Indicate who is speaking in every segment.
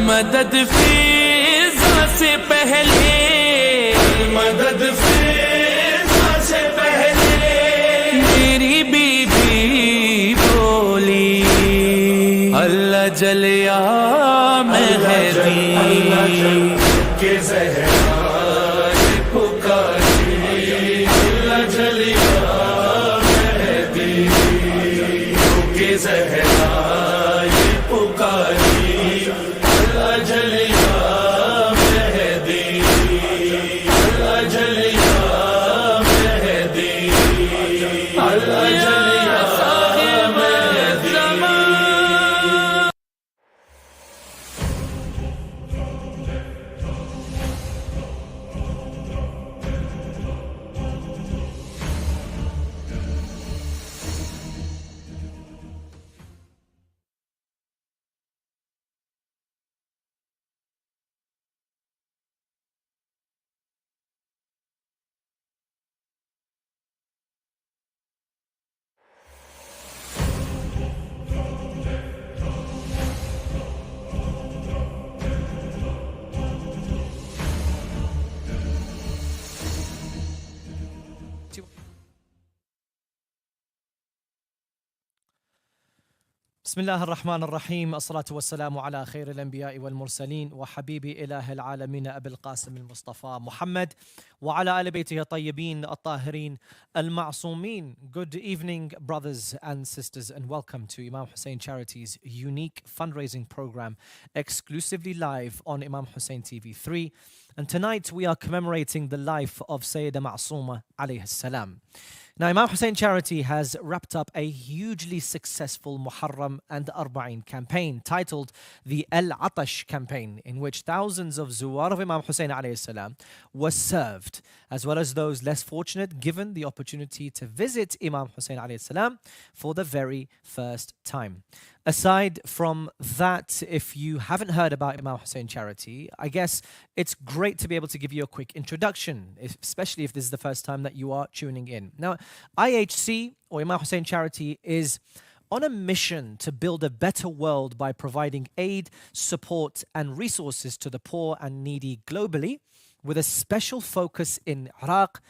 Speaker 1: मदद फिजा से पहले, मदद फिजा से पहले मेरी बीबी बोली, अल्लाह जलिया मेहदी के ज़हरा पुकारी, अल्लाह जलिया मेहदी के ज़हरा पुकारी, अल्लाह जलिया मेहदी, अल्लाह जलिया मेहदी, अल्लाह जलिया Mehdi.
Speaker 2: بسم الله الرحمن الرحيم. الصلاة والسلام على خير الأنبياء والمرسلين وحبيب إله العالمين أبي القاسم المصطفى محمد وعلى آل بيته الطيبين الطاهرين المعصومين. Good evening, brothers and sisters, and welcome to Imam Hussein Charity's unique fundraising program, exclusively live on Imam Hussein TV 3. And tonight we are commemorating the life of Sayedaa Masouma alayhi salam. Now, Imam Hussein Charity has wrapped up a hugely successful Muharram and Arba'in campaign titled the Al-Atash campaign, in which thousands of Zuwar of Imam Hussein alayhi salam were served, as well as those less fortunate given the opportunity to visit Imam Hussein alayhi salam for the very first time. Aside from that, if you haven't heard about Imam Hussein Charity, I guess it's great to be able to give you a quick introduction, especially if this is the first time that you are tuning in. Now, IHC, or Imam Hussein Charity, is on a mission to build a better world by providing aid, support, and resources to the poor and needy globally, with a special focus in Iraq,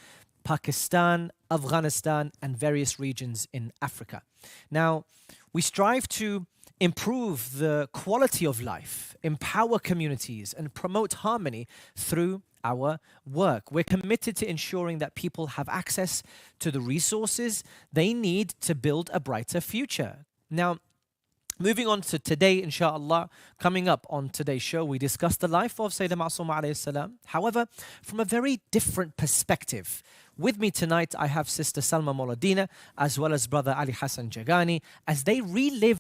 Speaker 2: Pakistan, Afghanistan, and various regions in Africa. Now, we strive to improve the quality of life, empower communities, and promote harmony through our work. We're committed to ensuring that people have access to the resources they need to build a brighter future. Now, moving on to today, inshallah, coming up on today's show, we discuss the life of Sayedaa Masouma alayhi salam, however, from a very different perspective. With me tonight, I have Sister Salma Moladina, as well as Brother Ali Hassan Jagani, as they relive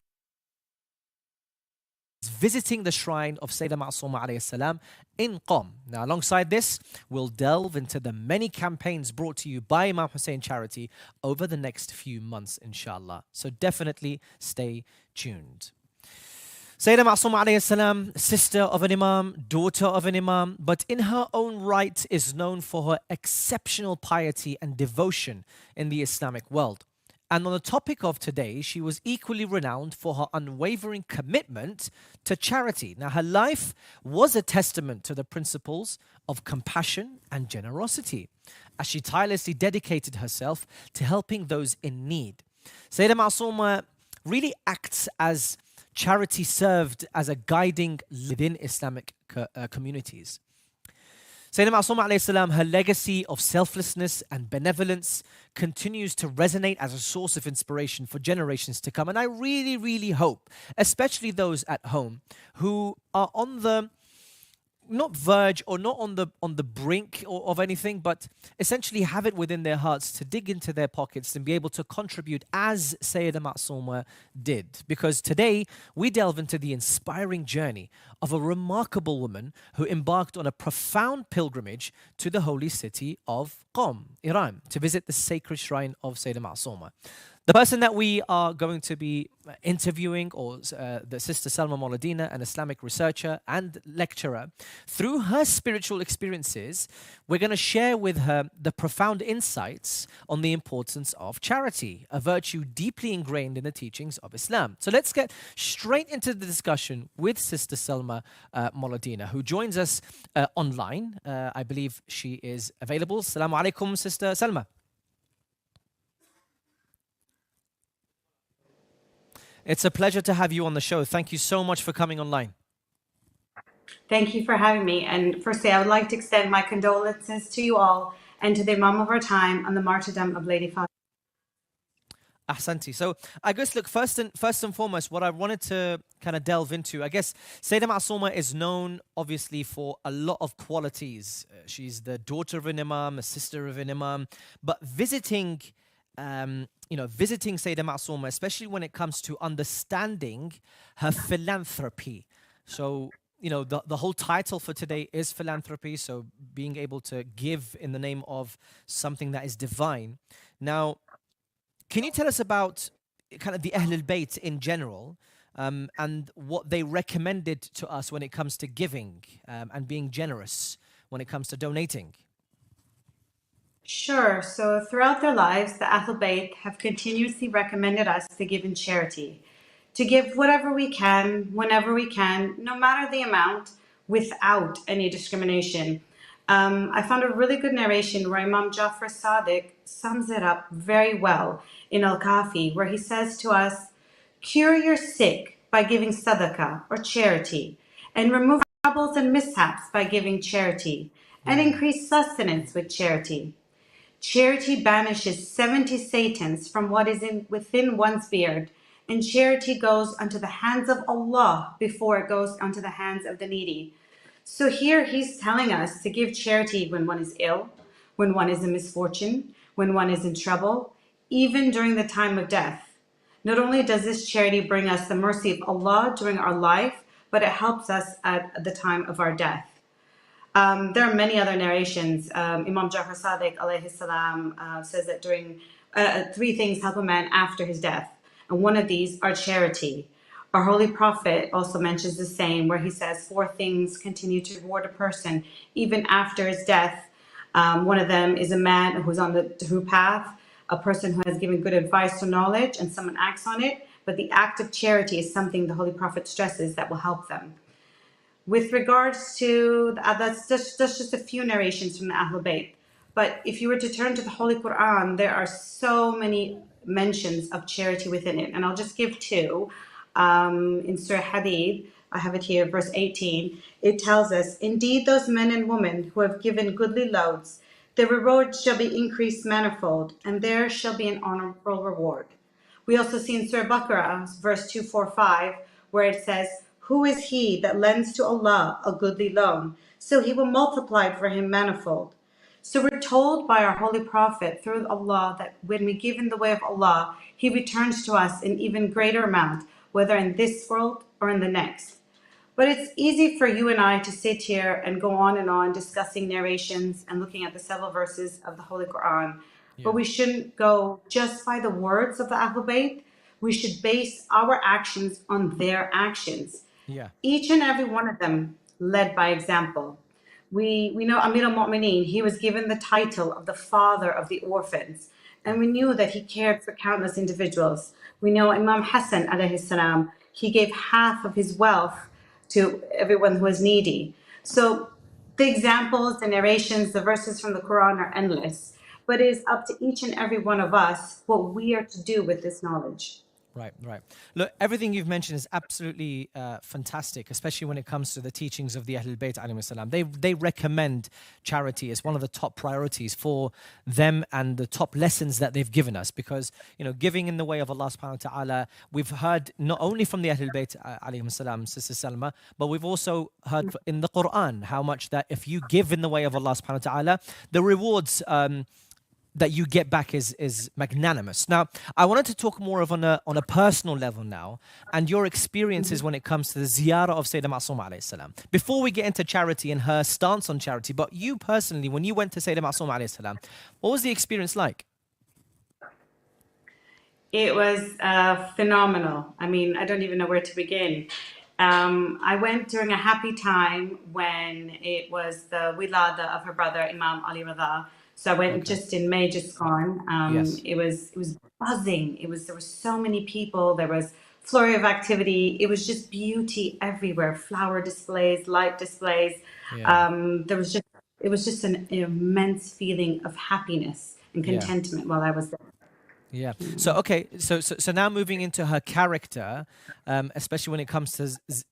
Speaker 2: visiting the shrine of Sayedaa Masouma alayhi salam in Qom. Now, alongside this, we'll delve into the many campaigns brought to you by Imam Hussein Charity over the next few months, inshallah. So definitely stay tuned. Sayedaa Masouma alayhi salam, sister of an imam, daughter of an imam, but in her own right is known for her exceptional piety and devotion in the Islamic world. And on the topic of today, she was equally renowned for her unwavering commitment to charity. Now, her life was a testament to the principles of compassion and generosity, as she tirelessly dedicated herself to helping those in need. Sayedaa Masouma really acts as charity served as a guiding within Islamic communities. Sayedaa Masouma alayhi salam, her legacy of selflessness and benevolence continues to resonate as a source of inspiration for generations to come. And I really, really hope, especially those at home who are on the not verge or not on the brink of anything, but essentially have it within their hearts to dig into their pockets and be able to contribute as Sayedaa Masouma did. Because today we delve into the inspiring journey of a remarkable woman who embarked on a profound pilgrimage to the holy city of Qom, Iran, to visit the sacred shrine of Sayedaa Masouma. The person that we are going to be interviewing, or the Sister Salma Moladina, an Islamic researcher and lecturer, through her spiritual experiences, we're going to share with her the profound insights on the importance of charity, a virtue deeply ingrained in the teachings of Islam. So let's get straight into the discussion with Sister Salma Moladina, who joins us online. I believe she is available. Assalamu alaikum, Sister Salma. It's a pleasure to have you on the show. Thank you so much for coming online.
Speaker 3: Thank you for having me. And firstly, I would like to extend my condolences to you all and to the Imam of our time on the martyrdom of Lady Fatima.
Speaker 2: Ahsanti. So I guess, look, first and foremost, what I wanted to kind of delve into, I guess Sayedaa Masouma is known obviously for a lot of qualities. She's the daughter of an Imam, a sister of an Imam, but visiting Sayedaa Masouma, especially when it comes to understanding her philanthropy. So, the whole title for today is philanthropy. So being able to give in the name of something that is divine. Now, can you tell us about kind of the Ahlul Bayt in general, and what they recommended to us when it comes to giving and being generous when it comes to donating?
Speaker 3: Sure. So throughout their lives, the Ahlul Bayt have continuously recommended us to give in charity, to give whatever we can, whenever we can, no matter the amount, without any discrimination. I found a really good narration where Imam Jafar Sadiq sums it up very well in Al-Kafi, where he says to us, cure your sick by giving sadaqah or charity, and remove troubles and mishaps by giving charity, and increase sustenance with charity. Charity banishes 70 Satans from what is within one's beard, and charity goes unto the hands of Allah before it goes unto the hands of the needy. So here he's telling us to give charity when one is ill, when one is in misfortune, when one is in trouble, even during the time of death. Not only does this charity bring us the mercy of Allah during our life, but it helps us at the time of our death. There are many other narrations. Imam Jafar Sadiq alayhi salam says that during 3 things help a man after his death, and one of these are charity. Our Holy Prophet also mentions the same, where he says 4 things continue to reward a person even after his death. One of them is a man who's on the true path, a person who has given good advice or knowledge, and someone acts on it. But the act of charity is something the Holy Prophet stresses that will help them. With regards to, that's just a few narrations from the Ahlul Bayt. But if you were to turn to the Holy Quran, there are so many mentions of charity within it. And I'll just give 2. In Surah Hadid, I have it here, verse 18, it tells us, indeed those men and women who have given goodly loads, their reward shall be increased manifold, and there shall be an honorable reward. We also see in Surah Baqarah, verse 245, where it says, who is he that lends to Allah a goodly loan? So he will multiply it for him manifold. So we're told by our Holy Prophet through Allah that when we give in the way of Allah, He returns to us in even greater amount, whether in this world or in the next. But it's easy for you and I to sit here and go on and on discussing narrations and looking at the several verses of the Holy Quran. Yeah. But we shouldn't go just by the words of the Ahlul Bayt. We should base our actions on their actions.
Speaker 2: Yeah.
Speaker 3: Each and every one of them led by example. We know Amir al-Mu'mineen, he was given the title of the father of the orphans. And we knew that he cared for countless individuals. We know Imam Hussein alayhi salam, he gave half of his wealth to everyone who was needy. So the examples, the narrations, the verses from the Quran are endless. But it is up to each and every one of us what we are to do with this knowledge.
Speaker 2: Right. Look, everything you've mentioned is absolutely fantastic, especially when it comes to the teachings of the Ahlul Bayt alayhi salam. They recommend charity as one of the top priorities for them and the top lessons that they've given us, because, giving in the way of Allah subhanahu wa ta'ala, we've heard not only from the Ahlul Bayt alayhi salam, Sister Salma, but we've also heard in the Quran how much that if you give in the way of Allah subhanahu wa ta'ala, the rewards that you get back is magnanimous. Now, I wanted to talk more of on a personal level now, and your experiences when it comes to the ziyarah of Sayedaa Masouma alayhi salam. Before we get into charity and her stance on charity, but you personally, when you went to Sayedaa Masouma alayhi salam, what was the experience like?
Speaker 3: It was phenomenal. I mean, I don't even know where to begin. I went during a happy time when it was the wilada of her brother Imam Ali Rada. So I went
Speaker 2: Okay.
Speaker 3: just in May, just gone.
Speaker 2: Yes.
Speaker 3: It was buzzing. There were so many people. There was flurry of activity. It was just beauty everywhere. Flower displays, light displays.
Speaker 2: Yeah.
Speaker 3: It was just an immense feeling of happiness and
Speaker 2: Yeah.
Speaker 3: contentment while I was there.
Speaker 2: Yeah. So okay. So now moving into her character, especially when it comes to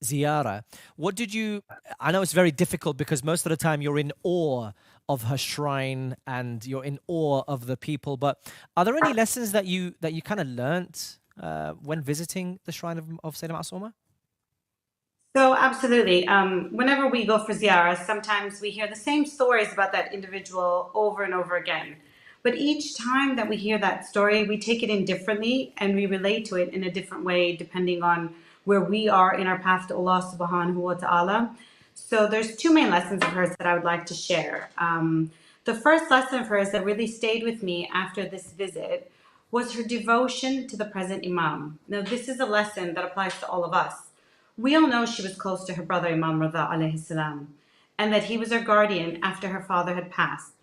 Speaker 2: Ziyara. What did you? I know it's very difficult because most of the time you're in awe of her shrine and you're in awe of the people. But are there any lessons that you kind of learnt when visiting the shrine of Sayyida Masouma?
Speaker 3: So absolutely. Whenever we go for ziyarah, sometimes we hear the same stories about that individual over and over again. But each time that we hear that story, we take it in differently and we relate to it in a different way depending on where we are in our path to Allah subhanahu wa ta'ala. So there's two main lessons of hers that I would like to share. The first lesson of hers that really stayed with me after this visit was her devotion to the present Imam. Now, this is a lesson that applies to all of us. We all know she was close to her brother Imam Rida alayhi salam, and that he was her guardian after her father had passed.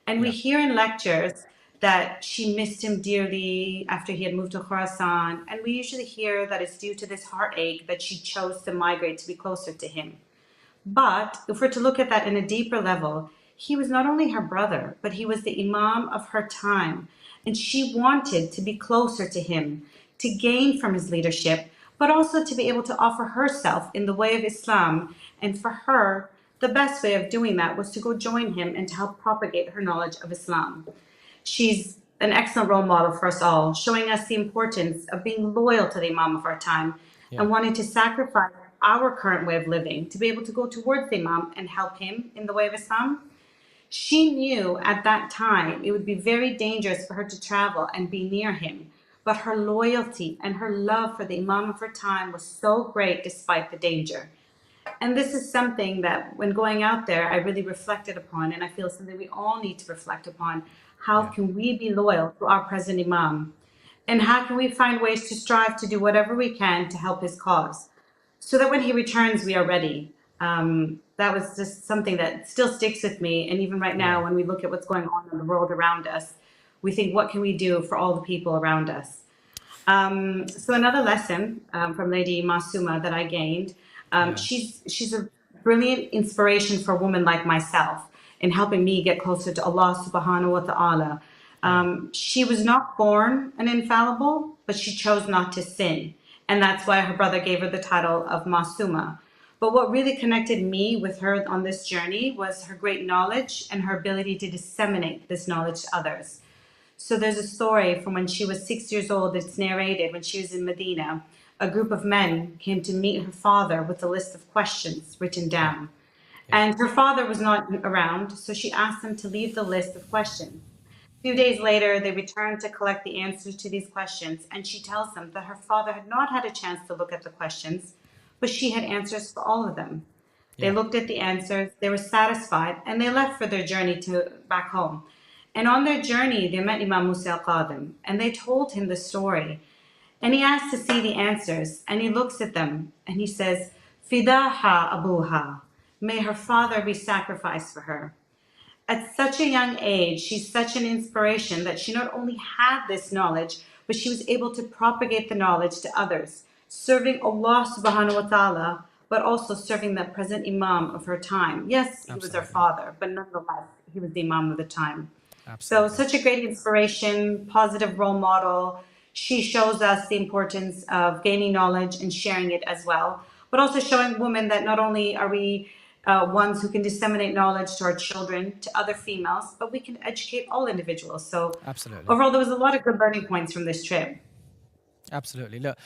Speaker 3: And we
Speaker 2: Yeah.
Speaker 3: hear in lectures that she missed him dearly after he had moved to Khorasan, and we usually hear that it's due to this heartache that she chose to migrate to be closer to him. But if we're to look at that in a deeper level, he was not only her brother, but he was the Imam of her time. And she wanted to be closer to him, to gain from his leadership, but also to be able to offer herself in the way of Islam. And for her, the best way of doing that was to go join him and to help propagate her knowledge of Islam. She's an excellent role model for us all, showing us the importance of being loyal to the Imam of our time
Speaker 2: Yeah.
Speaker 3: and wanting to sacrifice our current way of living to be able to go towards the Imam and help him in the way of Islam. She knew at that time it would be very dangerous for her to travel and be near him, but her loyalty and her love for the Imam of her time was so great despite the danger. And this is something that when going out there, I really reflected upon, and I feel something we all need to reflect upon. How
Speaker 2: Yeah.
Speaker 3: can we be loyal to our present Imam? And how can we find ways to strive to do whatever we can to help his cause? So that when he returns, we are ready. That was just something that still sticks with me. And even right
Speaker 2: Yeah.
Speaker 3: now, when we look at what's going on in the world around us, we think, what can we do for all the people around us? So another lesson from Lady Masouma that I gained,
Speaker 2: Yeah.
Speaker 3: she's a brilliant inspiration for a woman like myself in helping me get closer to Allah subhanahu wa ta'ala.
Speaker 2: Yeah.
Speaker 3: She was not born an infallible, but she chose not to sin. And that's why her brother gave her the title of Masouma. But what really connected me with her on this journey was her great knowledge and her ability to disseminate this knowledge to others. So there's a story from when she was 6 years old. It's narrated when she was in Medina. A group of men came to meet her father with a list of questions written
Speaker 2: Yeah.
Speaker 3: down.
Speaker 2: Yeah.
Speaker 3: And her father was not around, so she asked them to leave the list of questions. A few days later, they returned to collect the answers to these questions, and she tells them that her father had not had a chance to look at the questions, but she had answers for all of them. They
Speaker 2: Yeah.
Speaker 3: looked at the answers, they were satisfied, and they left for their journey to back home. And on their journey, they met Imam Musa al-Qadim, and they told him the story. And he asked to see the answers, and he looks at them, and he says, Fidaha abuha, may her father be sacrificed for her. At such a young age, she's such an inspiration that she not only had this knowledge, but she was able to propagate the knowledge to others, serving Allah subhanahu wa ta'ala, but also serving the present Imam of her time. Yes, he was her
Speaker 2: Absolutely.
Speaker 3: father, but nonetheless, he was the Imam of the time. So,
Speaker 2: Absolutely.
Speaker 3: such a great inspiration, positive role model. She shows us the importance of gaining knowledge and sharing it as well, but also showing women that not only are we ones who can disseminate knowledge to our children, to other females, but we can educate all individuals. So,
Speaker 2: Absolutely.
Speaker 3: overall, there was a lot of good learning points from this trip.
Speaker 2: Absolutely. Look,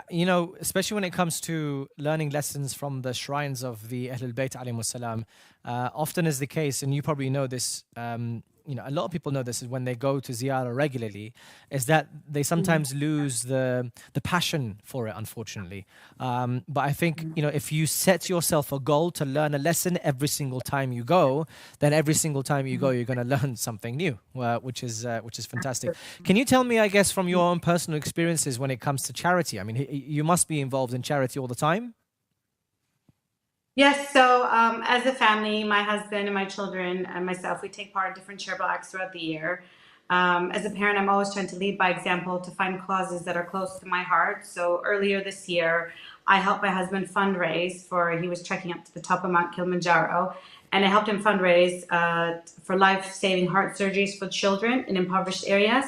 Speaker 2: you know, especially when it comes to learning lessons from the shrines of the Ahlul Bayt alayhimus salam, often is the case, and you probably know this. a lot of people know this is when they go to ziyarah regularly, is that they sometimes lose the passion for it, unfortunately. But I think, if you set yourself a goal to learn a lesson every single time you go, then every single time you go, you're going to learn something new, which is fantastic. Can you tell me, I guess, from your own personal experiences when it comes to charity? I mean, you must be involved in charity all the time.
Speaker 3: Yes, so as a family, my husband and my children and myself, we take part in different charitable acts throughout the year. As a parent, I'm always trying to lead by example to find causes that are close to my heart. So earlier this year, I helped my husband fundraise he was trekking up to the top of Mount Kilimanjaro, and I helped him fundraise for life-saving heart surgeries for children in impoverished areas.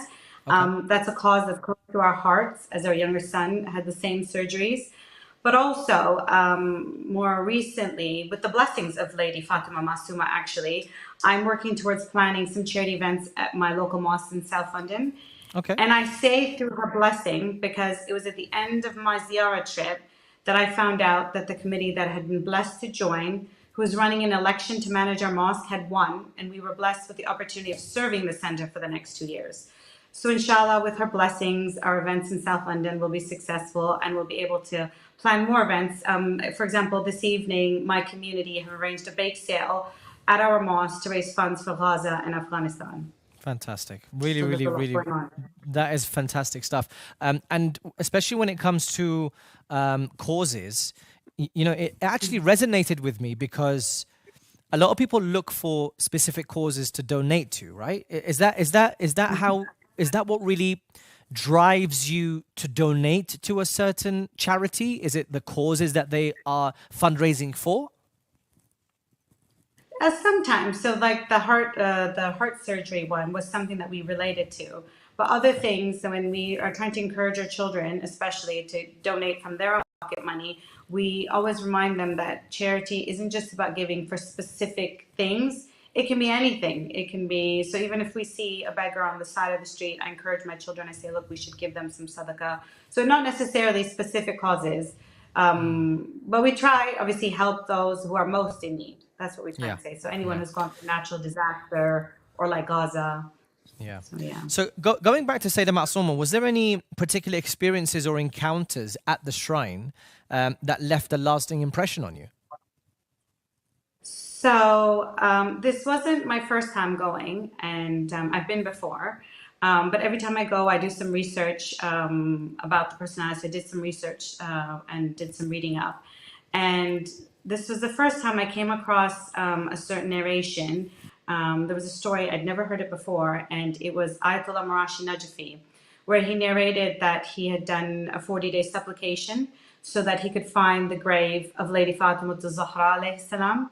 Speaker 2: Okay.
Speaker 3: That's a cause that's close to our hearts, as our younger son had the same surgeries. But also, more recently, with the blessings of Lady Fatima Masouma, actually, I'm working towards planning some charity events at my local mosque in South London.
Speaker 2: Okay.
Speaker 3: And I say through her blessing because it was at the end of my ziyarah trip that I found out that the committee that had been blessed to join, who was running an election to manage our mosque, had won. And we were blessed with the opportunity of serving the center for the next 2 years. So inshallah, with her blessings, our events in South London will be successful and we'll be able to plan more events. For example, this evening, my community have arranged a bake sale at our mosque to raise funds for Gaza and Afghanistan.
Speaker 2: Fantastic. Really,
Speaker 3: So there's
Speaker 2: really,
Speaker 3: a lot
Speaker 2: really,
Speaker 3: going on.
Speaker 2: that is fantastic stuff. And especially when it comes to causes, it actually resonated with me because a lot of people look for specific causes to donate to, right? Is that what really drives you to donate to a certain charity? Is it the causes that they are fundraising for?
Speaker 3: Sometimes, so like the heart surgery one was something that we related to. But other things, so when we are trying to encourage our children, especially to donate from their own pocket money, we always remind them that charity isn't just about giving for specific things. It can be anything. It can be, so even if we see a beggar on the side of the street, I encourage my children, I say, look, we should give them some sadaqah. So not necessarily specific causes, but we try, obviously, help those who are most in need. That's what we try
Speaker 2: Yeah.
Speaker 3: to say. So anyone
Speaker 2: Yeah.
Speaker 3: who's gone through natural disaster or like Gaza.
Speaker 2: Yeah.
Speaker 3: So yeah.
Speaker 2: So going back to Sayedaa Masouma, was there any particular experiences or encounters at the shrine that left a lasting impression on you?
Speaker 3: So this wasn't my first time going, and I've been before. But every time I go, I do some research about the personality. I did some research and did some reading up. And this was the first time I came across a certain narration. There was a story, I'd never heard it before, and it was Ayatollah Marashi Najafi, where he narrated that he had done a 40-day supplication so that he could find the grave of Lady Fatima al-Zahra alayhi salam.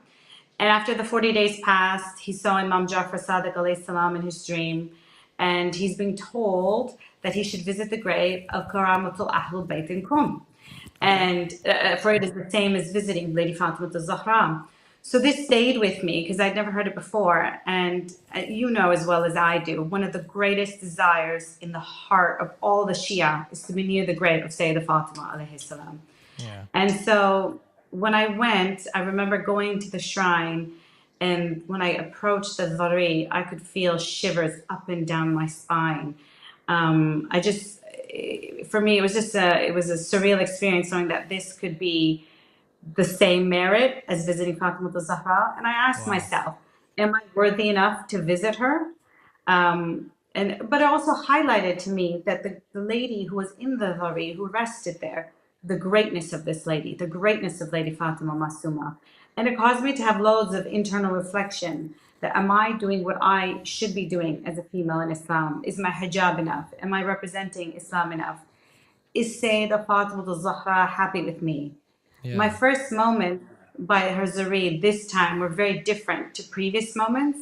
Speaker 3: And after the 40 days passed, he saw Imam Jafar Sadiq alayhi salam in his dream, and he's been told that he should visit the grave of Karamatul Ahlul Bayt in Qum. And for it is the same as visiting Lady Fatima al-Zahra. So this stayed with me because I'd never heard it before. And you know as well as I do, one of the greatest desires in the heart of all the Shia is to be near the grave of Sayyida Fatima alayhi salam.
Speaker 2: Yeah.
Speaker 3: And so when I went, I remember going to the shrine, and when I approached the Dhari, I could feel shivers up and down my spine. For me, it was a surreal experience knowing that this could be the same merit as visiting Fatima al-Zahra. And I asked myself, am I worthy enough to visit her? But it also highlighted to me that the lady who was in the Dhari, who rested there, the greatness of this lady, the greatness of Lady Fatima Masouma. And it caused me to have loads of internal reflection that am I doing what I should be doing as a female in Islam? Is my hijab enough? Am I representing Islam enough? Is Sayyida Fatima al-Zahra happy with me?
Speaker 2: Yeah.
Speaker 3: My first moment by her Zarid this time were very different to previous moments.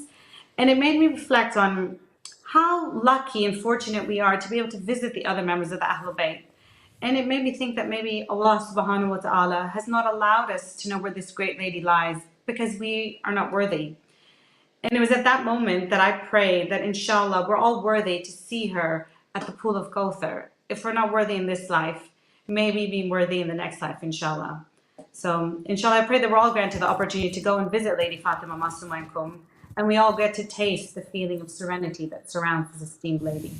Speaker 3: And it made me reflect on how lucky and fortunate we are to be able to visit the other members of the Ahlul Bayt. And it made me think that maybe Allah subhanahu wa ta'ala has not allowed us to know where this great lady lies because we are not worthy. And it was at that moment that I prayed that inshallah we're all worthy to see her at the pool of Kauthar. If we're not worthy in this life, maybe be worthy in the next life, inshallah. So inshallah, I pray that we're all granted the opportunity to go and visit Lady Fatima Masouma in Qum. and we all get to taste the feeling of serenity that surrounds this esteemed lady.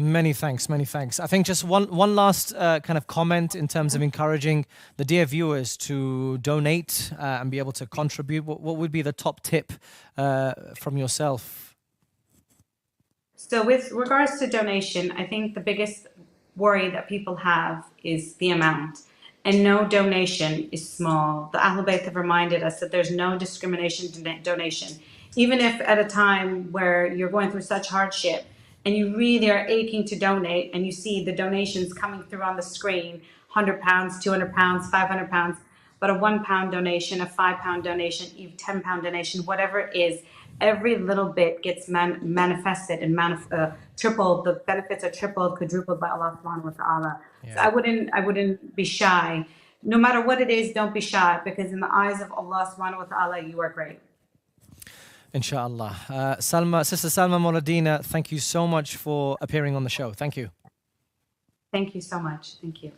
Speaker 2: Many thanks, many thanks. I think just one last kind of comment in terms of encouraging the dear viewers to donate and be able to contribute. What would be the top tip from yourself?
Speaker 3: So with regards to donation, I think the biggest worry that people have is the amount. And no donation is small. The Ahlul Bayt have reminded us that there's no discrimination donation. Even if at a time where you're going through such hardship and you really are aching to donate and you see the donations coming through on the screen, £100, £200, £500, but a £1 donation, a £5 donation, even £10 donation, whatever it is, every little bit gets manifested and tripled. The benefits are tripled, quadrupled by Allah subhanahu wa ta'ala.
Speaker 2: Yeah.
Speaker 3: So I wouldn't be shy. No matter what it is, don't be shy, because in the eyes of Allah subhanahu wa ta'ala, you are great.
Speaker 2: Inshallah. Sister Salma Moladina, thank you so much for appearing on the show. Thank you.
Speaker 3: Thank you so much. Thank you.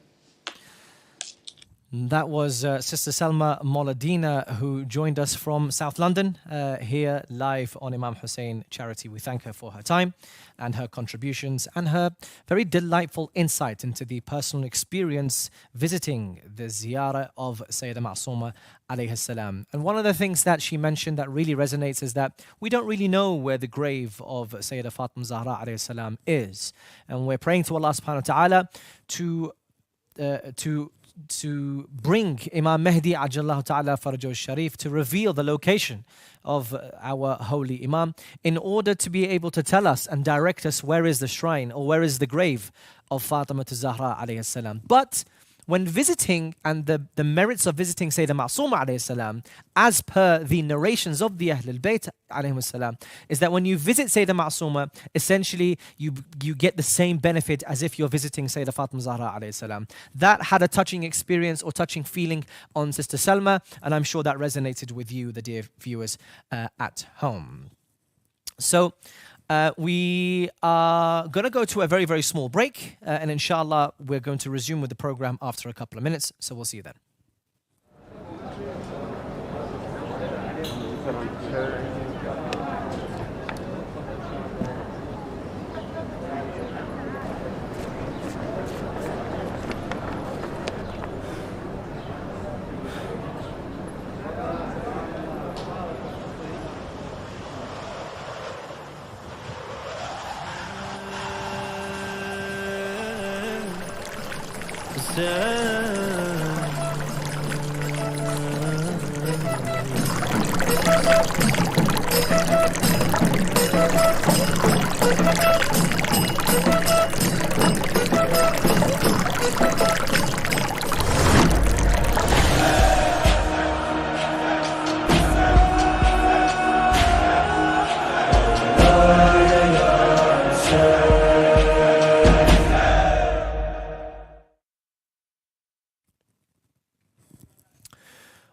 Speaker 2: That was Sister Salma Moladina, who joined us from South London, here live on Imam Hussein Charity. We thank her for her time and her contributions and her very delightful insight into the personal experience visiting the ziyarah of Sayedaa Masouma alayhi salam. And one of the things that she mentioned that really resonates is that we don't really know where the grave of Sayyidah Fatima Zahra alayhi salam is. And we're praying to Allah subhanahu wa ta'ala to bring Imam Mahdi Ajallahu Ta'ala Farajahu Sharif to reveal the location of our holy Imam in order to be able to tell us and direct us where is the shrine or where is the grave of Fatima Zahra alayhi salam. But when visiting, and the merits of visiting Sayyidina Masouma alayhi salam, as per the narrations of the Ahlul Bayt alayhi salam, is that when you visit Sayyidina Masouma, essentially you get the same benefit as if you're visiting Sayyidah Fatima Zahra alayhi salam. That had a touching experience or touching feeling on Sister Salma, and I'm sure that resonated with you, the dear viewers at home. So we are going to go to a very, very small break, and inshallah, we're going to resume with the program after a couple of minutes. So we'll see you then.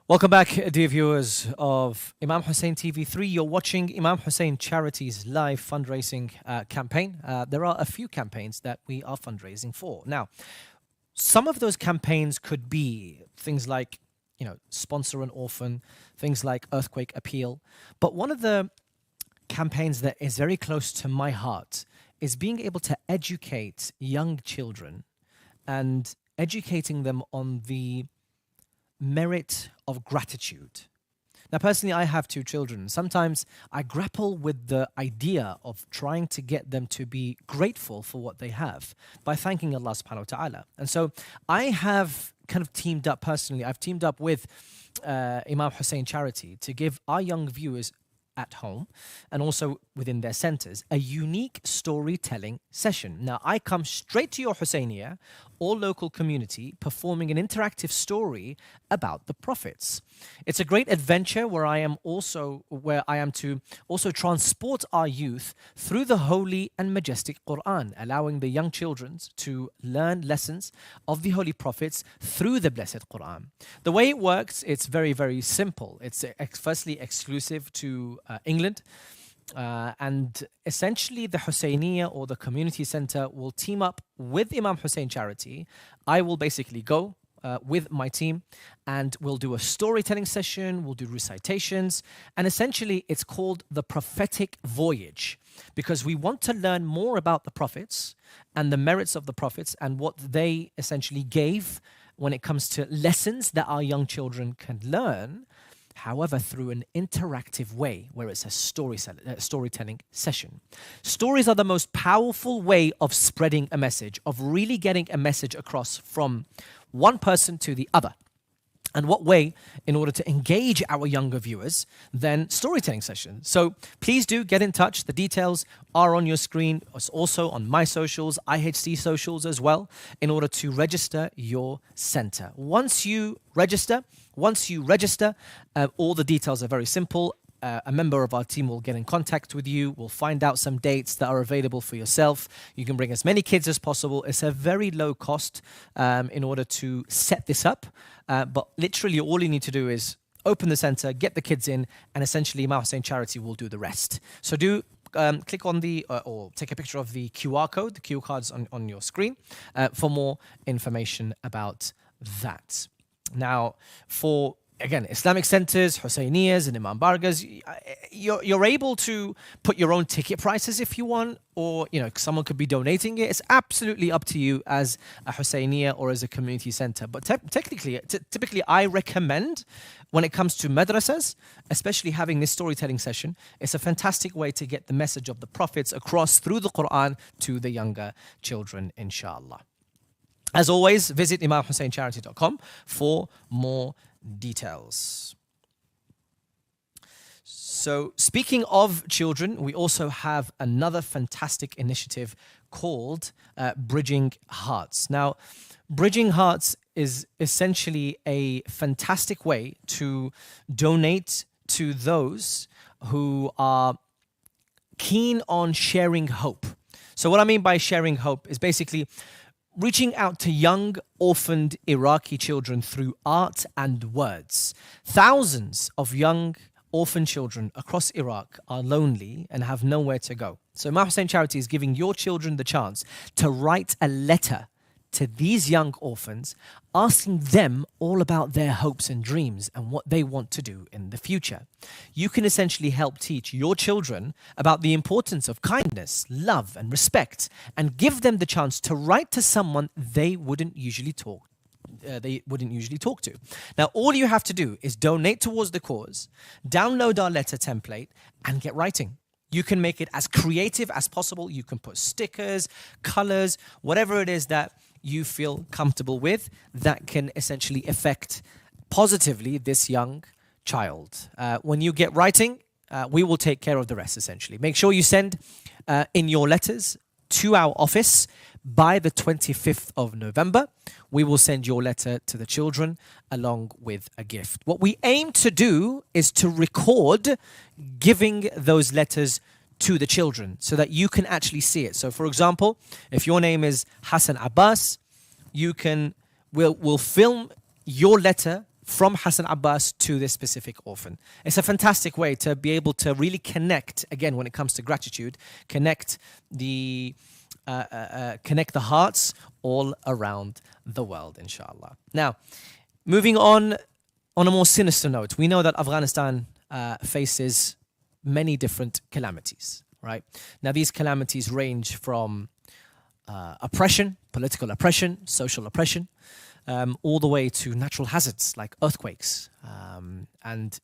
Speaker 2: Welcome back, dear viewers of Imam Hussein TV 3. You're watching Imam Hussein Charity's live fundraising campaign. There are a few campaigns that we are fundraising for. Now, some of those campaigns could be things like, sponsor an orphan, things like earthquake appeal. But one of the campaigns that is very close to my heart is being able to educate young children and educating them on the merit of gratitude. Now, personally, I have 2 children. Sometimes I grapple with the idea of trying to get them to be grateful for what they have by thanking Allah subhanahu wa ta'ala. And so I have kind of teamed up personally. I've teamed up with Imam Hussein Charity to give our young viewers at home and also within their centers a unique storytelling session. Now, I come straight to your Husseiniyah or local community performing an interactive story about the prophets. It's a great adventure where I am to also transport our youth through the holy and majestic Quran, allowing the young children to learn lessons of the holy prophets through the blessed Quran. The way it works, it's very, very simple. It's firstly exclusive to England. And essentially the Husseiniyah or the community center will team up with Imam Hussein Charity. I will basically go with my team, and we'll do a storytelling session, we'll do recitations, and essentially it's called the prophetic voyage, because we want to learn more about the prophets and the merits of the prophets and what they essentially gave when it comes to lessons that our young children can learn, however, through an interactive way where it's a storytelling session. Stories are the most powerful way of spreading a message, of really getting a message across from one person to the other. And what way, in order to engage our younger viewers, than storytelling sessions. So please do get in touch. The details are on your screen. It's also on my socials, IHC socials as well, in order to register your center. Once you register, all the details are very simple. A member of our team will get in contact with you. We'll find out some dates that are available for yourself. You can bring as many kids as possible. It's a very low cost in order to set this up. But literally all you need to do is open the center, get the kids in, and essentially Imam Hussein Charity will do the rest. So do click on the, or take a picture of the QR code, the QR code's on your screen, for more information about that. Now, for again, Islamic centers, Husseinias, and Imam Bargas, you're able to put your own ticket prices if you want, or someone could be donating it. It's absolutely up to you as a Husseinia or as a community center. But typically, I recommend when it comes to madrasas, especially having this storytelling session, it's a fantastic way to get the message of the prophets across through the Quran to the younger children, inshallah. As always, visit imamhusseincharity.com for more details. So speaking of children, we also have another fantastic initiative called Bridging Hearts. Now, Bridging Hearts is essentially a fantastic way to donate to those who are keen on sharing hope. So what I mean by sharing hope is basically reaching out to young, orphaned Iraqi children through art and words. Thousands of young, orphan children across Iraq are lonely and have nowhere to go. So Imam Hussein Charity is giving your children the chance to write a letter to these young orphans, asking them all about their hopes and dreams and what they want to do in the future. You can essentially help teach your children about the importance of kindness, love, and respect, and give them the chance to write to someone they wouldn't usually talk to. Now, all you have to do is donate towards the cause, download our letter template, and get writing. You can make it as creative as possible. You can put stickers, colors, whatever it is that you feel comfortable with that can essentially affect positively this young child. When you get writing, we will take care of the rest, essentially. Make sure you send in your letters to our office by the 25th of November. We will send your letter to the children along with a gift. What we aim to do is to record giving those letters to the children so that you can actually see it. So for example, if your name is Hassan Abbas, we'll film your letter from Hassan Abbas to this specific orphan. It's a fantastic way to be able to really connect, again, when it comes to gratitude, connect the hearts all around the world, inshallah. Now, moving on a more sinister note, we know that Afghanistan faces many different calamities, right? Now, these calamities range from oppression, political oppression, social oppression, all the way to natural hazards like earthquakes. And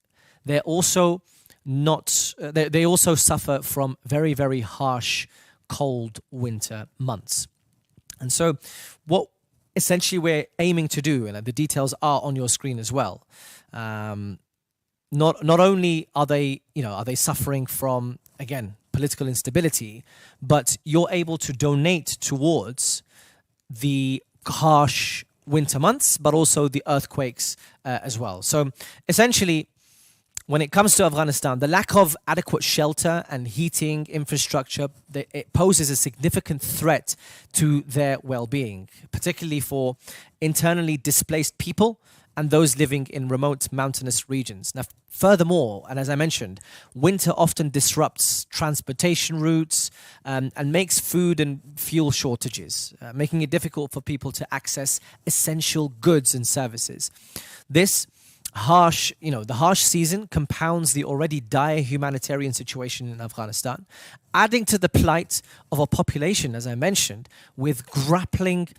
Speaker 2: they're also they also suffer from very, very harsh cold winter months. And so what essentially we're aiming to do, and the details are on your screen as well, not only are they suffering from, again, political instability, but you're able to donate towards the harsh winter months, but also the earthquakes as well. So essentially, when it comes to Afghanistan, the lack of adequate shelter and heating infrastructure, it poses a significant threat to their well-being, particularly for internally displaced people and those living in remote mountainous regions. Now, furthermore, and as I mentioned, winter often disrupts transportation routes and makes food and fuel shortages, making it difficult for people to access essential goods and services. This the harsh season compounds the already dire humanitarian situation in Afghanistan, adding to the plight of a population, as I mentioned, with grappling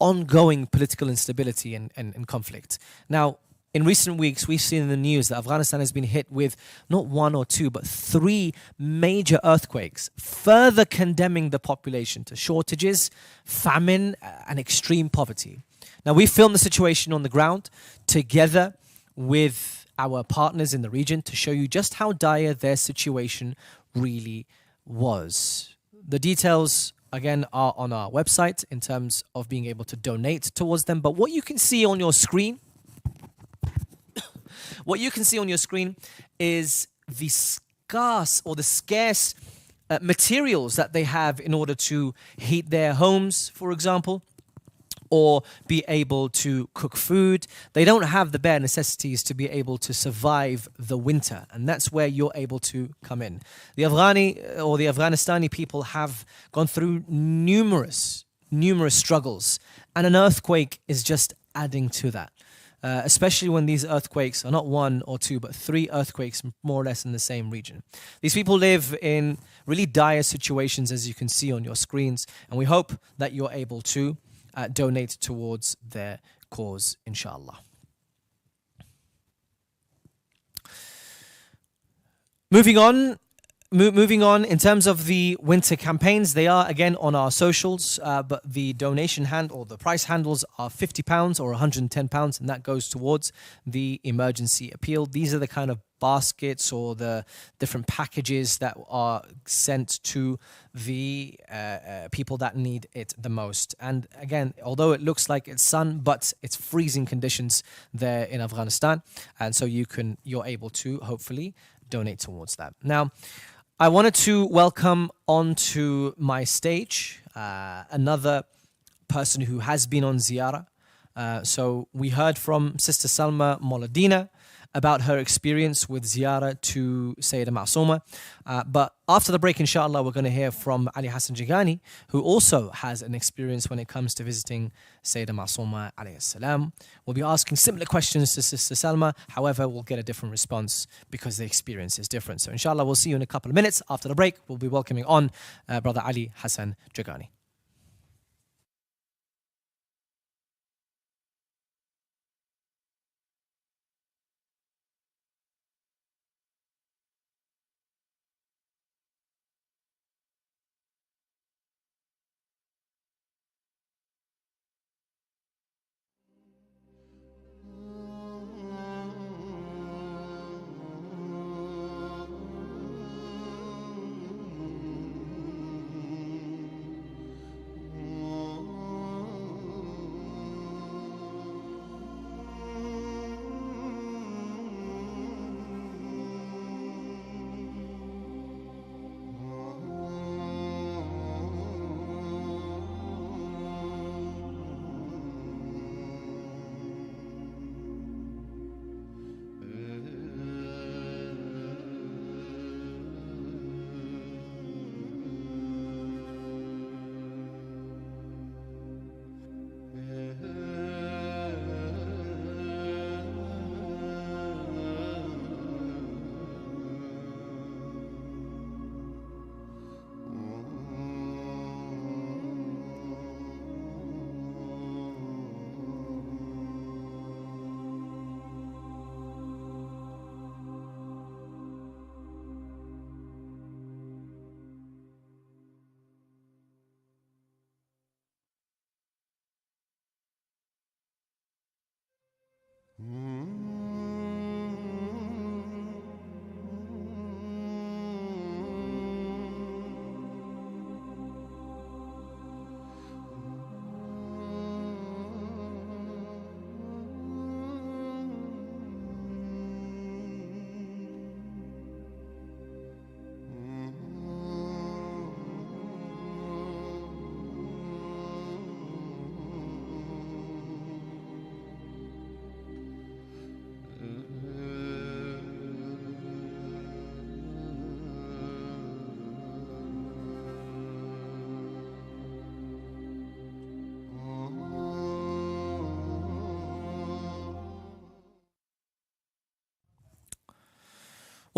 Speaker 2: ongoing political instability and conflict. Now, in recent weeks, we've seen in the news that Afghanistan has been hit with not one or two, but three major earthquakes, further condemning the population to shortages, famine, and extreme poverty. Now, we filmed the situation on the ground together with our partners in the region to show you just how dire their situation really was. The details, again, are on our website in terms of being able to donate towards them. But what you can see on your screen, is the scarce materials that they have in order to heat their homes, for example, or be able to cook food. They don't have the bare necessities to be able to survive the winter, and that's where you're able to come in. The Afghanistani people have gone through numerous struggles, and an earthquake is just adding to that. Especially when these earthquakes are not one or two, but three earthquakes more or less in the same region. These people live in really dire situations, as you can see on your screens, and we hope that you're able to donate towards their cause, inshallah. Moving on, in terms of the winter campaigns, they are again on our socials, but the donation or the price handles are £50 or £110, and that goes towards the emergency appeal. These are the kind of baskets or the different packages that are sent to the people that need it the most. And again, although it looks like it's sun, but it's freezing conditions there in Afghanistan, and so you're able to hopefully donate towards that. Now, I wanted to welcome onto my stage another person who has been on ziyarah. So we heard from Sister Salma Moladina about her experience with ziyarah to Sayedaa Masouma. But after the break, inshallah, we're going to hear from Ali Hassan Jagani, who also has an experience when it comes to visiting Sayedaa Masouma alayhi salam. We'll be asking similar questions to Sister Salma. However, we'll get a different response because the experience is different. So inshallah, we'll see you in a couple of minutes. After the break, we'll be welcoming on Brother Ali Hassan Jagani.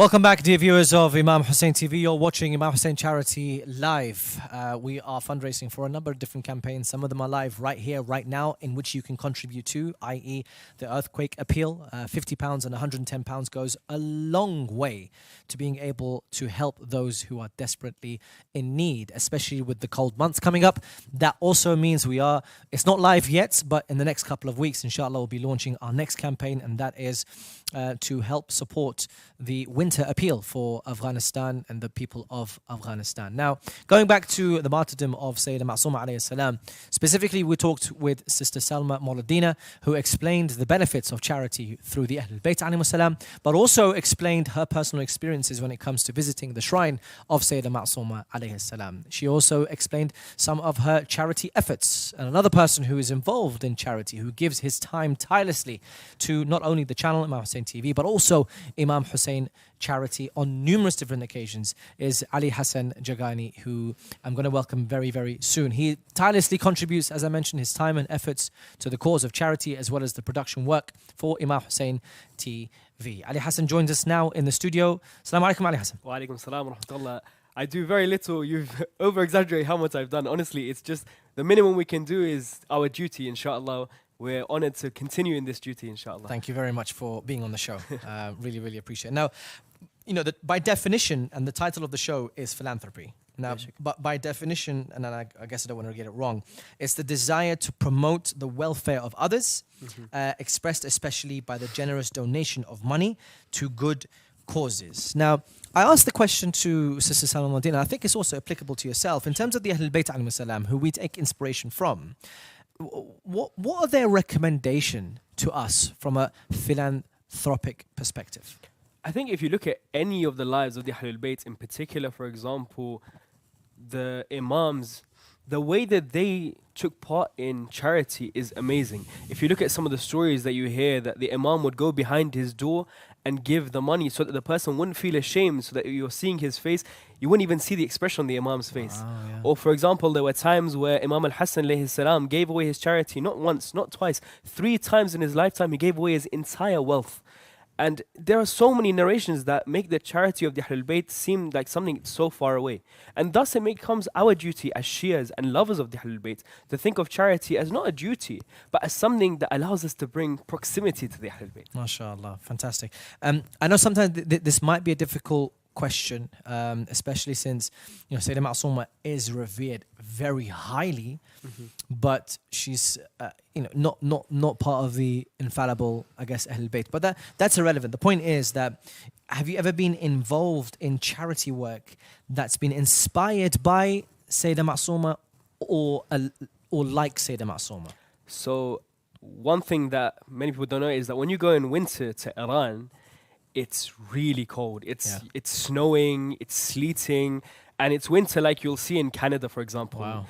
Speaker 2: Welcome back, dear viewers of Imam Hussein TV. You're watching Imam Hussein Charity live. We are fundraising for a number of different campaigns. Some of them are live right here, right now, in which you can contribute to, i.e. the earthquake appeal. £50 and £110 goes a long way to being able to help those who are desperately in need, especially with the cold months coming up. That also means it's not live yet, but in the next couple of weeks, inshallah, we'll be launching our next campaign, and that is to help support the winter appeal for Afghanistan and the people of Afghanistan. Now, going back to the martyrdom of Sayedaa Masouma alayhi salam, specifically we talked with Sister Salma Mouladina, who explained the benefits of charity through the Ahlul Bayt alayhi salam, but also explained her personal experiences when it comes to visiting the shrine of Sayedaa Masouma alayhi salam. She also explained some of her charity efforts, and another person who is involved in charity, who gives his time tirelessly to not only the channel Imam Hussein TV, but also Imam Hussein Charity on numerous different occasions, is Ali Hassan Jagani, who I'm going to welcome very, very soon. He tirelessly contributes, as I mentioned, his time and efforts to the cause of charity, as well as the production work for Imam Hussein TV. Ali Hassan joins us now in the studio. Assalamu alaikum, Ali Hassan.
Speaker 4: Wa alaikum salam wa rahmatullah. I do very little. You've over-exaggerated how much I've done. Honestly, it's just the minimum we can do is our duty, inshallah. We're honored to continue in this duty, inshallah.
Speaker 2: Thank you very much for being on the show. Really, really appreciate it. Now, you know, by definition, and the title of the show is philanthropy. Now, but by definition, and I guess I don't want to get it wrong, it's the desire to promote the welfare of others, expressed especially by the generous donation of money to good causes. Now, I asked the question to Sister Salma Mouladina. I think it's also applicable to yourself in terms of the Ahlul Bayt alayhi salam, who we take inspiration from. What are their recommendation to us from a philanthropic perspective?
Speaker 4: I think if you look at any of the lives of the Ahlul Bayt, in particular, for example, the Imams, the way that they took part in charity is amazing. If you look at some of the stories that you hear, that the Imam would go behind his door and give the money so that the person wouldn't feel ashamed, so that you're seeing his face, you wouldn't even see the expression on the Imam's face.
Speaker 2: Yeah.
Speaker 4: Or for example, there were times where Imam al-Hassan alayhi salam gave away his charity, not once, not twice, 3 times in his lifetime he gave away his entire wealth. And there are so many narrations that make the charity of the Ahlul Bayt seem like something so far away. And thus it becomes our duty as Shias and lovers of the Ahlul Bayt to think of charity as not a duty, but as something that allows us to bring proximity to the Ahlul Bayt.
Speaker 2: MashaAllah, fantastic. I know sometimes this might be a difficult question, especially since, you know, Sayedaa Masouma is revered very highly, but she's not part of the infallible, I guess, Ahlul Bayt. But that's irrelevant. The point is that, have you ever been involved in charity work that's been inspired by Sayedaa Masouma or like Sayedaa Masouma?
Speaker 4: So one thing that many people don't know is that when you go in winter to Iran, it's really cold. It's snowing, it's sleeting, and it's winter like you'll see in Canada, for example.
Speaker 2: Wow.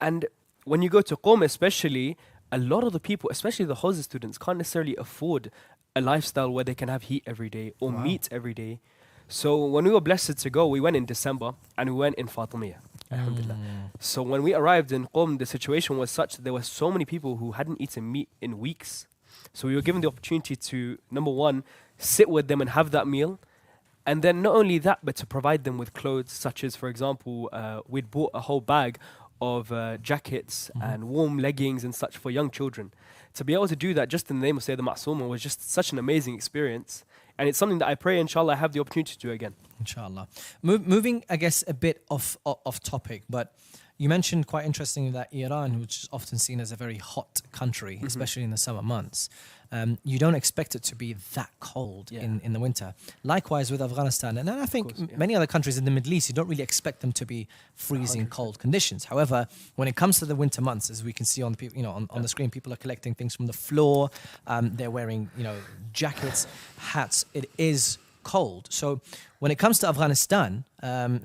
Speaker 4: And when you go to Qom especially, a lot of the people, especially the Hawza students, can't necessarily afford a lifestyle where they can have heat every day or meat every day. So when we were blessed to go, we went in December and we went in Fatimiyya. Alhamdulillah. So when we arrived in Qom, the situation was such that there were so many people who hadn't eaten meat in weeks. So we were given the opportunity to, number one, sit with them and have that meal. And then not only that, but to provide them with clothes, such as, for example, we'd bought a whole bag of jackets and warm leggings and such for young children. To be able to do that just in the name of Sayedaa Masouma was just such an amazing experience. And it's something that I pray, inshallah, I have the opportunity to do again.
Speaker 2: Inshallah. Moving, I guess, a bit off topic, but you mentioned quite interestingly that Iran, which is often seen as a very hot country, especially in the summer months, you don't expect it to be that cold in the winter. Likewise with Afghanistan. And then I think many other countries in the Middle East, you don't really expect them to be freezing cold conditions. However, when it comes to the winter months, as we can see on the on the screen, people are collecting things from the floor. They're wearing jackets, hats. It is cold. So when it comes to Afghanistan,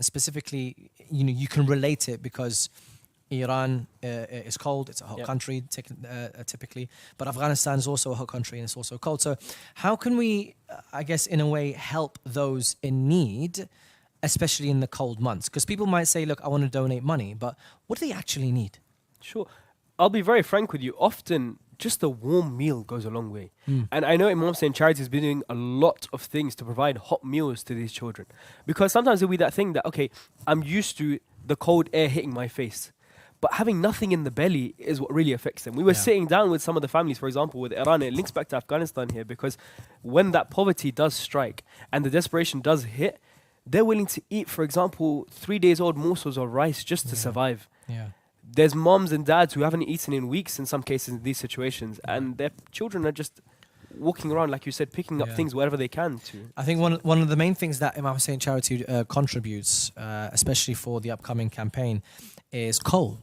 Speaker 2: specifically, you can relate it because Iran is cold. It's a hot country typically, but Afghanistan is also a hot country and it's also cold. So how can we, I guess, in a way, help those in need, especially in the cold months? Because people might say, look, I want to donate money, but what do they actually need?
Speaker 4: Sure. I'll be very frank with you. Often just a warm meal goes a long way. And I know Imam Hussein Charity has been doing a lot of things to provide hot meals to these children. Because sometimes it'll be that thing that, okay, I'm used to the cold air hitting my face. But having nothing in the belly is what really affects them. We were sitting down with some of the families, for example, with Iran. It links back to Afghanistan here because when that poverty does strike and the desperation does hit, they're willing to eat, for example, 3 days old morsels of rice just to survive.
Speaker 2: Yeah.
Speaker 4: There's moms and dads who haven't eaten in weeks in some cases in these situations, and their children are just walking around, like you said, picking up things wherever they can to.
Speaker 2: I think one of the main things that Imam Hussein Charity contributes, especially for the upcoming campaign, is coal.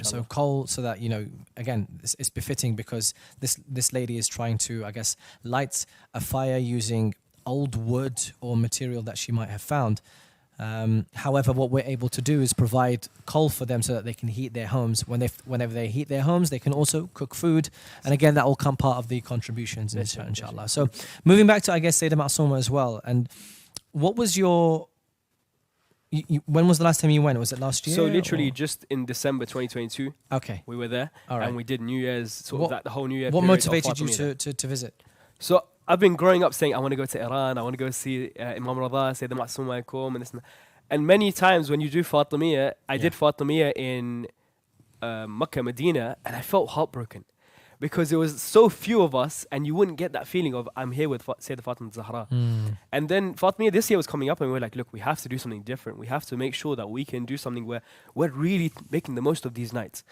Speaker 2: So coal, so that, you know, again, it's befitting because this lady is trying to, I guess, light a fire using old wood or material that she might have found. However, what we're able to do is provide coal for them so that they can heat their homes. Whenever they heat their homes, they can also cook food. And again, that will come part of the contributions, inshallah. So moving back to, I guess, Sayedaa Masouma as well. And what was your... when was the last time you went? Was it last year?
Speaker 4: So literally just in December 2022, we were there, and we did New Year's, the whole New Year.
Speaker 2: What motivated you to visit?
Speaker 4: So I've been growing up saying I want to go to Iran, I want to go see Imam Rada, Sayedaa Masouma and this and many times when you do Fatimiyya, I did Fatimiyya in Makkah, Medina, and I felt heartbroken. Because there was so few of us, and you wouldn't get that feeling of I'm here with Sayyidah Fatima Zahra. And then Fatimiyya this year was coming up, and we were like, look, we have to do something different. We have to make sure that we can do something where we're really making the most of these nights.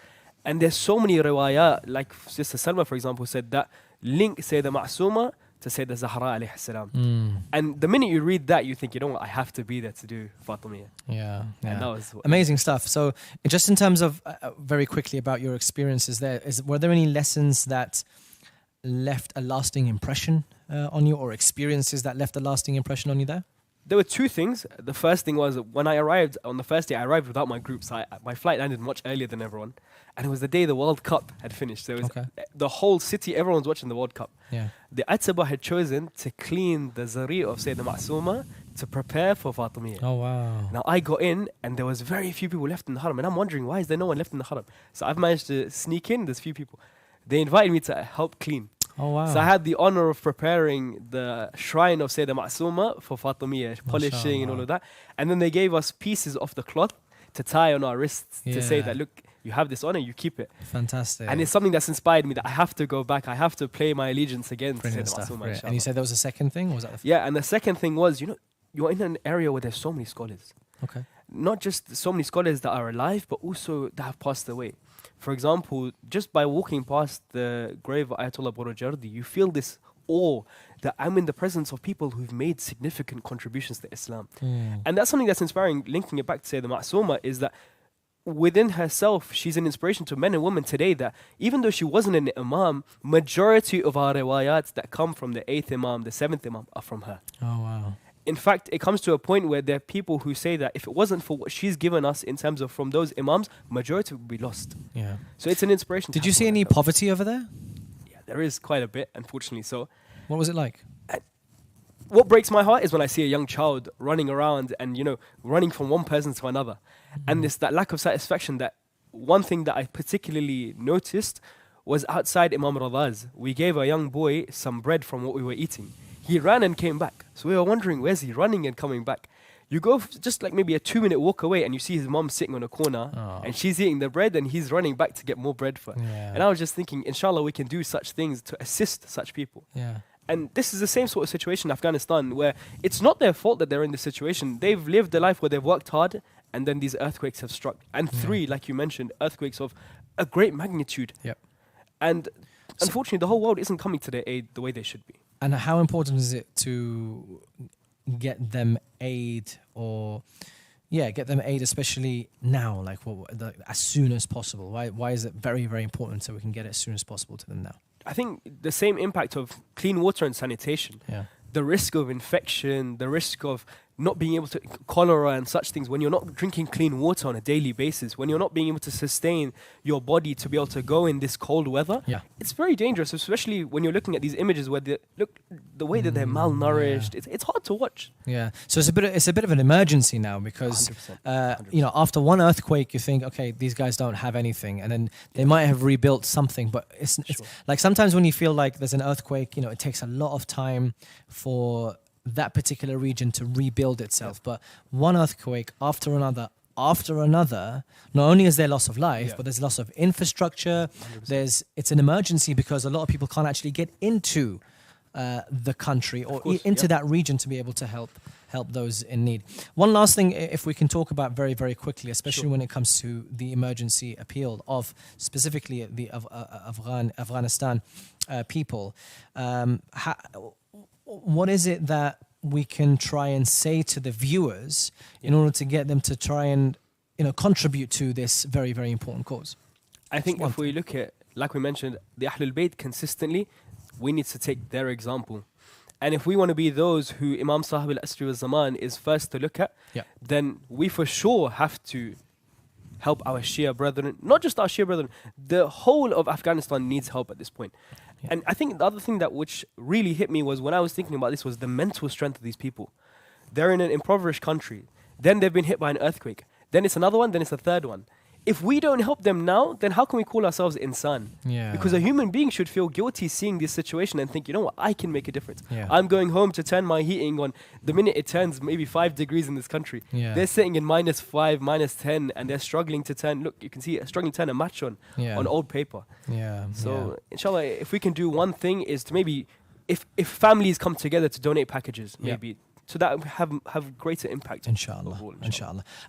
Speaker 4: And there's so many riwayat, like Sister Salma, for example, said that link Sayyidah Masouma to Sayyidah Zahra alayhi salam. And the minute you read that, you think, you know what, I have to be there to do Fatimiyya.
Speaker 2: Yeah.
Speaker 4: And that was
Speaker 2: amazing stuff. So just in terms of, very quickly about your experiences there, were there any lessons that left a lasting impression on you, or experiences that left a lasting impression on you there?
Speaker 4: There were two things. The first thing was when I arrived on the first day, I arrived without my group. So my flight landed much earlier than everyone. And it was the day the World Cup had finished. So it was the whole city, everyone's watching the World Cup.
Speaker 2: Yeah.
Speaker 4: The Ataba had chosen to clean the zari of Sayyidah Masouma to prepare for Fatimiyya.
Speaker 2: Oh, wow.
Speaker 4: Now I got in and there was very few people left in the haram. And I'm wondering, why is there no one left in the haram? So I've managed to sneak in, there's few people. They invited me to help clean.
Speaker 2: Oh, wow.
Speaker 4: So I had the honor of preparing the shrine of Sayyidah Masouma for Fatimiyya, polishing and all of that. And then they gave us pieces of the cloth to tie on our wrists to say that, look, you have this honor, you keep it.
Speaker 2: Fantastic.
Speaker 4: And it's something that's inspired me that I have to go back. I have to play my allegiance again to
Speaker 2: Brilliant
Speaker 4: Sayyidah
Speaker 2: stuff.
Speaker 4: Masouma.
Speaker 2: And you said there was a second thing? Or was that
Speaker 4: Yeah, and the second thing was, you know, you're in an area where there's so many scholars.
Speaker 2: Okay.
Speaker 4: Not just so many scholars that are alive, but also that have passed away. For example, just by walking past the grave of Ayatollah Borojardi, you feel this awe that I'm in the presence of people who've made significant contributions to Islam. And that's something that's inspiring, linking it back to Sayyidah Masouma, is that within herself, she's an inspiration to men and women today that even though she wasn't an imam, majority of our riwayats that come from the 8th imam, the 7th imam are from her.
Speaker 2: Oh, wow.
Speaker 4: In fact, it comes to a point where there are people who say that if it wasn't for what she's given us in terms of from those imams, majority would be lost.
Speaker 2: Yeah.
Speaker 4: So it's an inspiration.
Speaker 2: Did you see any poverty over there?
Speaker 4: Yeah, there is quite a bit, unfortunately. So,
Speaker 2: what was it like?
Speaker 4: What breaks my heart is when I see a young child running around and, you know, running from one person to another. And it's that lack of satisfaction. That one thing that I particularly noticed was outside Imam Rada's. We gave a young boy some bread from what we were eating. He ran and came back. So we were wondering, where's he running and coming back? You go just like maybe a 2-minute walk away and you see his mom sitting on a corner and she's eating the bread and he's running back to get more bread for her. And I was just thinking, inshallah, we can do such things to assist such people.
Speaker 2: Yeah.
Speaker 4: And this is the same sort of situation in Afghanistan where it's not their fault that they're in this situation. They've lived a life where they've worked hard and then these earthquakes have struck. And 3, like you mentioned, earthquakes of a great magnitude.
Speaker 2: Yep.
Speaker 4: And unfortunately, the whole world isn't coming to their aid the way they should be.
Speaker 2: And how important is it to get them aid get them aid, especially now, like as soon as possible? Why is it very, very important so we can get it as soon as possible to them now?
Speaker 4: I think the same impact of clean water and sanitation.
Speaker 2: Yeah.
Speaker 4: The risk of infection, the risk of not being able to cholera and such things, when you're not drinking clean water on a daily basis, when you're not being able to sustain your body to be able to go in this cold weather,
Speaker 2: Yeah.
Speaker 4: it's very dangerous, especially when you're looking at these images where the way that they're malnourished. It's hard to watch.
Speaker 2: Yeah, so it's a bit of an emergency now because
Speaker 4: 100%.
Speaker 2: you know, after one earthquake, you think, okay, these guys don't have anything, and then they might have rebuilt something, but it's like sometimes when you feel like there's an earthquake, you know, it takes a lot of time for that particular region to rebuild itself. But one earthquake after another, not only is there loss of life, but there's loss of infrastructure.
Speaker 4: 100%.
Speaker 2: It's an emergency because a lot of people can't actually get into the country or into that region to be able to help those in need. One last thing, if we can talk about very, very quickly, especially when it comes to the emergency appeal of specifically the Afghanistan people. What is it that we can try and say to the viewers in order to get them to try and, you know, contribute to this very, very important cause?
Speaker 4: I think if we look at, like we mentioned, the Ahlul Bayt consistently, we need to take their example. And if we want to be those who Imam Sahib al-Asri wal-Zaman is first to look at, then we for sure have to help our Shia brethren. Not just our Shia brethren, the whole of Afghanistan needs help at this point. And I think the other thing that which really hit me was when I was thinking about this was the mental strength of these people. They're in an impoverished country. Then they've been hit by an earthquake. Then it's another one, then it's a third one. If we don't help them now, then how can we call ourselves insan? Because a human being should feel guilty seeing this situation and think, you know what, I can make a difference. I'm going home to turn my heating on. The minute it turns maybe 5 degrees in this country, they're sitting in -5, -10, and they're struggling to turn, look, you can see, struggling to turn a match on old paper. So, inshallah, if we can do one thing is to maybe, if families come together to donate packages, maybe, so that would have greater impact.
Speaker 2: Inshallah.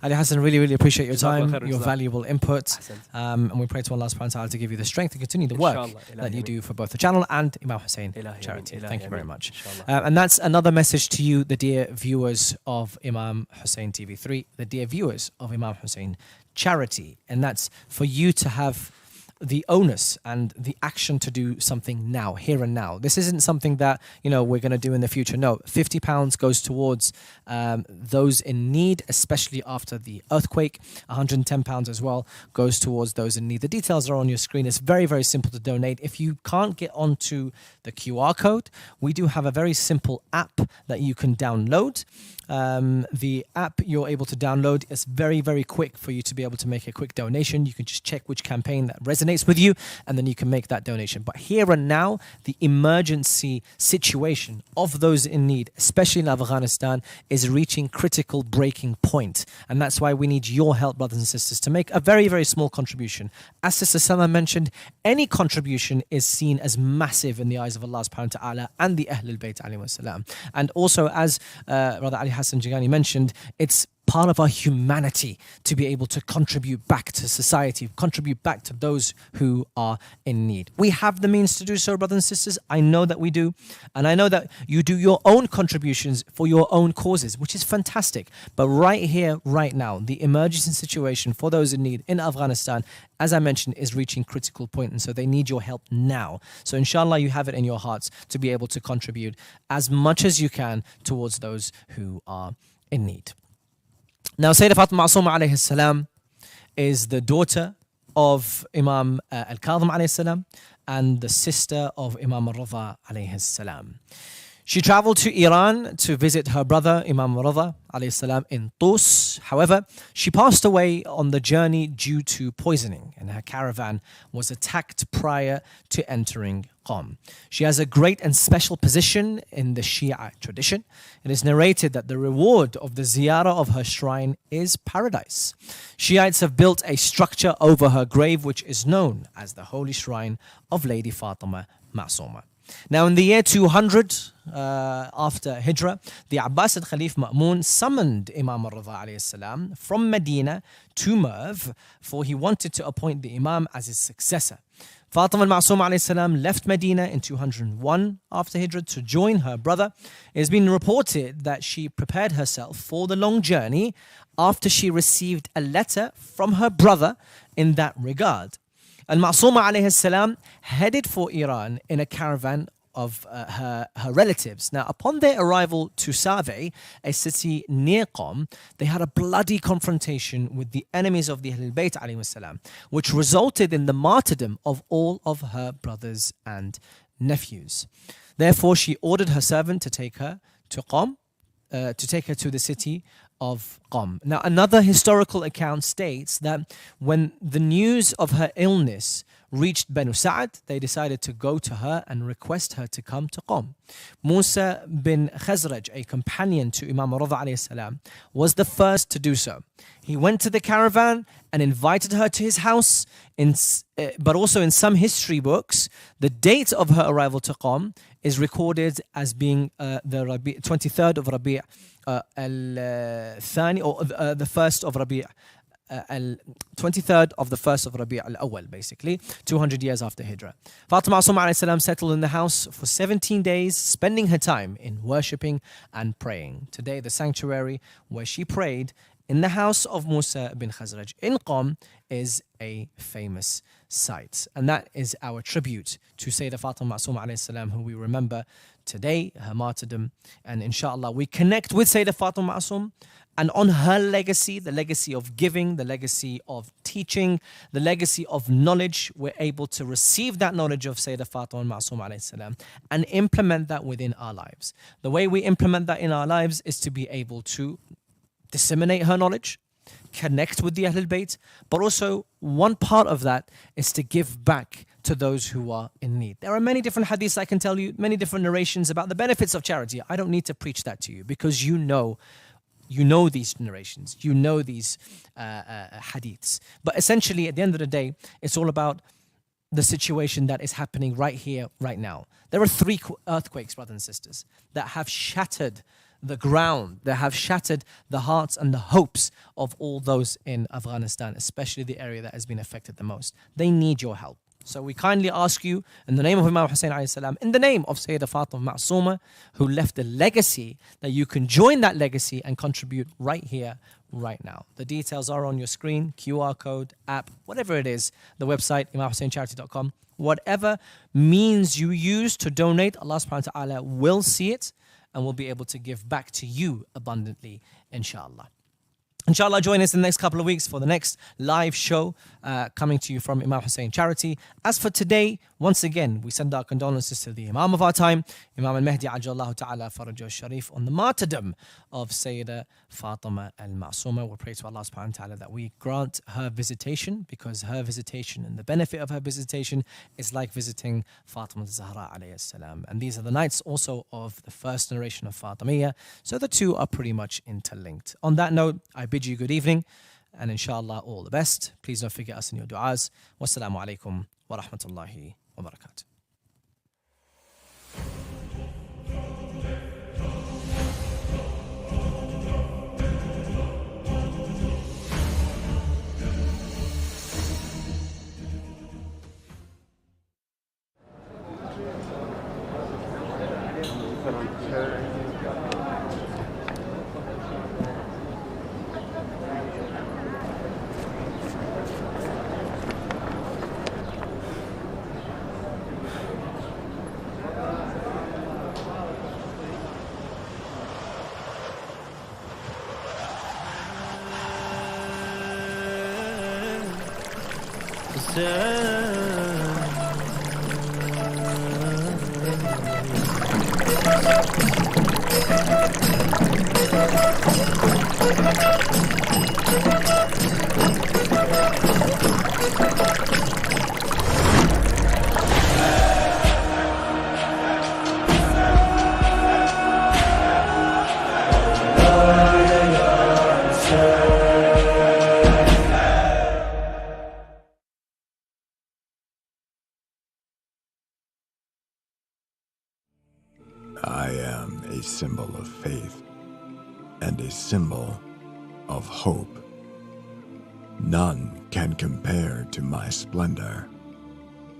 Speaker 2: Ali Hassan, really appreciate your time, your valuable input. And we pray to Allah subhanahu wa ta'ala to give you the strength to continue the work that you do for both the channel and Imam Hussein charity. Thank you very much. And that's another message to you, the dear viewers of Imam Hussein TV3, the dear viewers of Imam Hussein charity. And that's for you to have the onus and the action to do something now, here and now. This isn't something that, you know, we're going to do in the future. No, £50 goes towards those in need, especially after the earthquake. £110 as well goes towards those in need. The details are on your screen. It's very, very simple to donate. If you can't get onto the QR code, we do have a very simple app that you can download. The app you're able to download is very, very quick for you to be able to make a quick donation. You can just check which campaign that resonates with you, and then you can make that donation. But here and now, the emergency situation of those in need, especially in Afghanistan, is reaching critical breaking point. And that's why we need your help, brothers and sisters, to make a very, very small contribution. As Sister Salma mentioned, any contribution is seen as massive in the eyes of Allah subhanahu wa ta'ala and the Ahlul Bayt alayhi salam. And also, as Brother Ali Hassan Jigani mentioned, it's part of our humanity to be able to contribute back to society, contribute back to those who are in need. We have the means to do so, brothers and sisters. I know that we do. And I know that you do your own contributions for your own causes, which is fantastic. But right here, right now, the emergency situation for those in need in Afghanistan, as I mentioned, is reaching critical point. And so they need your help now. So inshallah, you have it in your hearts to be able to contribute as much as you can towards those who are in need. Now, Sayedaa Fatima Masouma alayhi salam is the daughter of Imam al-Kadhim alayhi salam and the sister of Imam al-Rida alayhi salam. She traveled to Iran to visit her brother Imam al-Rida alayhi salam in Tus. However, she passed away on the journey due to poisoning, and her caravan was attacked prior to entering Qom. She has a great and special position in the Shia tradition. It is narrated that the reward of the ziyarah of her shrine is paradise. Shiites have built a structure over her grave which is known as the Holy Shrine of Lady Fatima Masouma. Now, in the year 200 after Hijrah, the Abbasid Khalif Ma'mun summoned Imam al-Rida alayhi salam from Medina to Merv, for he wanted to appoint the Imam as his successor. Fatima al-Ma'souma alayhi salam left Medina in 201 after Hijrah to join her brother. It has been reported that she prepared herself for the long journey after she received a letter from her brother in that regard. Al-Ma'souma alayhi salam headed for Iran in a caravan her relatives. Now, upon their arrival to Save, a city near Qom, they had a bloody confrontation with the enemies of the Ahlul Bayt alayhi salam, which resulted in the martyrdom of all of her brothers and nephews. Therefore, she ordered her servant to take her to Qom, to take her to the city of Qom. Now, another historical account states that when the news of her illness reached Banu Sa'ad, they decided to go to her and request her to come to Qom. Musa bin Khazraj, a companion to Imam Rida alayhi salam, was the first to do so. He went to the caravan and invited her to his house, but also in some history books, the date of her arrival to Qom is recorded as being the 23rd of Rabi' al-Thani, or the 1st of Rabi' 23rd of the 1st of Rabi' al-Awwal, basically 200 years after Hijrah. Fatima Masouma alayhi salam settled in the house for 17 days, spending her time in worshipping and praying. Today, the sanctuary where she prayed in the house of Musa bin Khazraj in Qom is a famous site. And that is our tribute to Sayyida Fatima Masouma alayhi salam, who we remember today, her martyrdom. And inshallah, we connect with Sayyida Fatima Masoum and on her legacy, the legacy of giving, the legacy of teaching, the legacy of knowledge. We're able to receive that knowledge of Sayyida Fatima Masouma alayhi salam and implement that within our lives. The way we implement that in our lives is to be able to disseminate her knowledge, connect with the Ahlul Bayt, but also one part of that is to give back to those who are in need. There are many different hadiths I can tell you, many different narrations about the benefits of charity. I don't need to preach that to you because you know these narrations, you know these hadiths. But essentially, at the end of the day, it's all about the situation that is happening right here, right now. There are 3 earthquakes, brothers and sisters, that have shattered the ground, that have shattered the hearts and the hopes of all those in Afghanistan, especially the area that has been affected the most. They need your help. So we kindly ask you, in the name of Imam Hussein alayhi salam, in the name of Sayyida Fatima Masouma, who left a legacy, that you can join that legacy and contribute right here, right now. The details are on your screen, QR code, app, whatever it is, the website, imamhusseincharity.com. Whatever means you use to donate, Allah subhanahu wa ta'ala will see it and will be able to give back to you abundantly, inshallah. Inshallah, join us in the next couple of weeks for the next live show coming to you from Imam Hussein Charity. As for today, once again, we send our condolences to the Imam of our time, Imam al-Mahdi Ajallahu Ta'ala Farajahu Sharif, on the martyrdom of Sayyida Fatima al-Masouma. We pray to Allah subhanahu wa ta'ala that we grant her visitation, because her visitation and the benefit of her visitation is like visiting Fatima al-Zahra alayhi salam. And these are the nights also of the first generation of Fatimiyya, so the two are pretty much interlinked. On that note, I bid you good evening and inshallah all the best. Please don't forget us in your du'as. Wassalamu alaikum wa rahmatullahi wa barakatuh.
Speaker 5: I am a symbol of faith and a symbol of hope. None can compare to my splendor.